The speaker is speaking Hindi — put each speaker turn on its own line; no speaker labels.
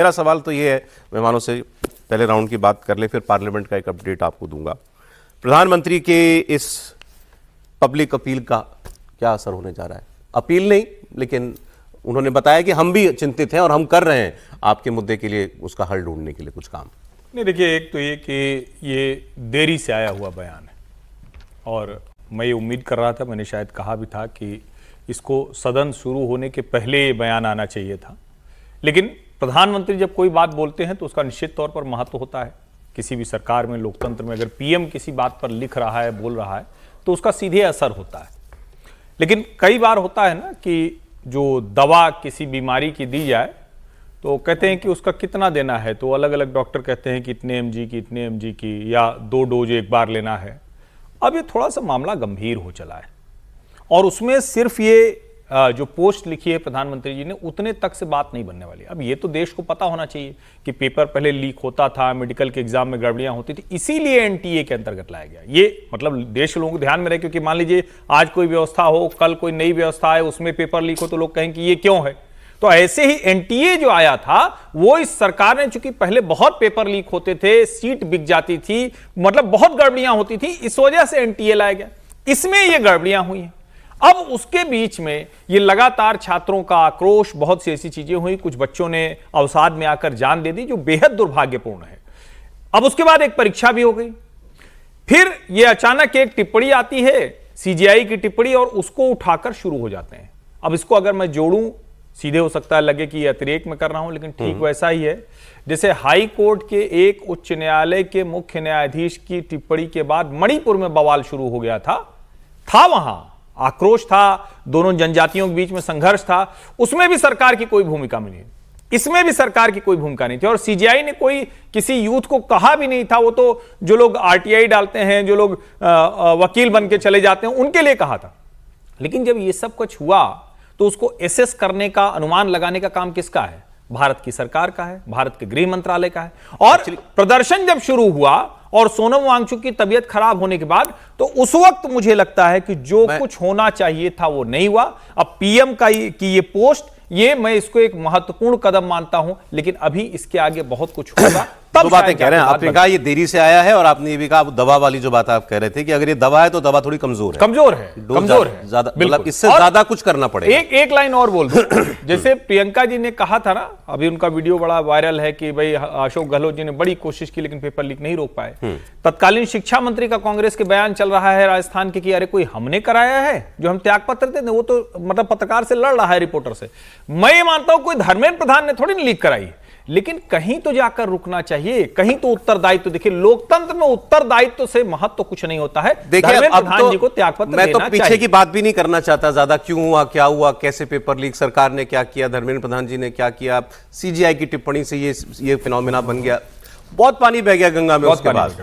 मेरा सवाल तो ये है, मेहमानों से पहले राउंड की बात कर ले, फिर पार्लियामेंट का एक अपडेट आपको दूंगा। प्रधानमंत्री के इस पब्लिक अपील का क्या असर होने जा रहा है? अपील नहीं, लेकिन उन्होंने बताया कि हम भी चिंतित हैं और हम कर रहे हैं आपके मुद्दे के लिए, उसका हल ढूंढने के लिए कुछ काम।
नहीं, देखिए, एक तो ये कि ये देरी से आया हुआ बयान है और मैं ये उम्मीद कर रहा था, मैंने शायद कहा भी था कि इसको सदन शुरू होने के पहले ये बयान आना चाहिए था। लेकिन प्रधानमंत्री जब कोई बात बोलते हैं तो उसका निश्चित तौर पर महत्व होता है। किसी भी सरकार में, लोकतंत्र में अगर पीएम किसी बात पर लिख रहा है, बोल रहा है, तो उसका सीधे असर होता है। लेकिन कई बार होता है ना कि जो दवा किसी बीमारी की दी जाए तो कहते हैं कि उसका कितना देना है, तो अलग अलग डॉक्टर कहते हैं कि इतने एमजी की, इतने एमजी की, या 2 डोज एक बार लेना है। अब ये थोड़ा सा मामला गंभीर हो चला है और उसमें सिर्फ ये जो पोस्ट लिखी है प्रधानमंत्री जी ने, उतने तक से बात नहीं बनने वाली। अब ये तो देश को पता होना चाहिए कि पेपर पहले लीक होता था, मेडिकल के एग्जाम में गड़बड़ियां होती थी, इसीलिए एनटीए के अंतर्गत लाया गया। ये मतलब देश के लोगों को ध्यान में रहे, क्योंकि मान लीजिए आज कोई व्यवस्था हो, कल कोई नई व्यवस्था है, उसमें पेपर लीक हो तो लोग कहें कि ये क्यों है। तो ऐसे ही एनटीए जो आया था, वो इस सरकार ने, चूंकि पहले बहुत पेपर लीक होते थे, सीट बिक जाती थी, मतलब बहुत गड़बड़ियां होती थी, इस वजह से एनटीए लाया गया। इसमें ये गड़बड़ियां हुई हैं। अब उसके बीच में ये लगातार छात्रों का आक्रोश, बहुत सी ऐसी चीजें हुई, कुछ बच्चों ने अवसाद में आकर जान दे दी, जो बेहद दुर्भाग्यपूर्ण है। अब उसके बाद एक परीक्षा भी हो गई, फिर ये अचानक एक टिप्पणी आती है, सीजीआई की टिप्पणी, और उसको उठाकर शुरू हो जाते हैं। अब इसको अगर मैं जोड़ूं, सीधे हो सकता है लगे कि अतिरेक में कर रहा हूं, लेकिन ठीक वैसा ही है जैसे हाई कोर्ट के एक उच्च न्यायालय के मुख्य न्यायाधीश की टिप्पणी के बाद मणिपुर में बवाल शुरू हो गया था वहां आक्रोश था, दोनों जनजातियों के बीच में संघर्ष था, उसमें भी सरकार की कोई भूमिका नहीं, इसमें भी सरकार की कोई भूमिका नहीं थी, और सीजीआई ने कोई किसी यूथ को कहा भी नहीं था। वो तो जो लोग आरटीआई डालते हैं, जो लोग वकील बन के चले जाते हैं, उनके लिए कहा था। लेकिन जब ये सब कुछ हुआ तो उसको एसेस करने का, अनुमान लगाने का काम किसका है? भारत की सरकार का है, भारत के गृह मंत्रालय का है। और प्रदर्शन जब शुरू हुआ और सोनम वांगचुक की तबीयत खराब होने के बाद, तो उस वक्त मुझे लगता है कि जो कुछ होना चाहिए था वो नहीं हुआ। अब पीएम की ये पोस्ट, ये मैं इसको एक महत्वपूर्ण कदम मानता हूं, लेकिन अभी इसके आगे बहुत कुछ होगा।
दो बातें कह रहे हैं, आपने कहा ये देरी से आया है, और आपने ये भी कहा दवा वाली जो बात आप कह रहे थे कि अगर ये दवा है तो दवा थोड़ी कमजोर है, कमजोर है ज्यादा, मतलब इससे ज्यादा कुछ करना पड़ेगा।
एक लाइन और बोल दूं, जैसे प्रियंका जी ने कहा था ना, अभी उनका वीडियो बड़ा वायरल है कि भाई अशोक गहलोत जी ने बड़ी कोशिश की लेकिन पेपर लीक नहीं रोक पाए। तत्कालीन शिक्षा मंत्री का कांग्रेस के बयान चल रहा है राजस्थान के कि अरे कोई हमने कराया है, जो हम त्यागपत्र थे, वो तो मतलब पत्रकार से लड़ रहा है, रिपोर्टर से। मैं ये मानता हूं कोई धर्मेंद्र प्रधान ने थोड़ी लीक कराई, लेकिन कहीं तो जाकर रुकना चाहिए, कहीं तो उत्तरदायित्व। देखिए, लोकतंत्र में उत्तरदायित्व से महत्व तो कुछ नहीं होता है।
देखिए, अब
प्रधान जी को त्यागपत्र
मैं तो पीछे की बात भी नहीं करना चाहता ज्यादा, क्यों हुआ, क्या हुआ, कैसे पेपर लीक, सरकार ने क्या किया, धर्मेंद्र प्रधान जी ने क्या किया, सीजीआई की टिप्पणी से ये फिनोमेना बन गया, बहुत पानी बह गया गंगा में उसके बाद।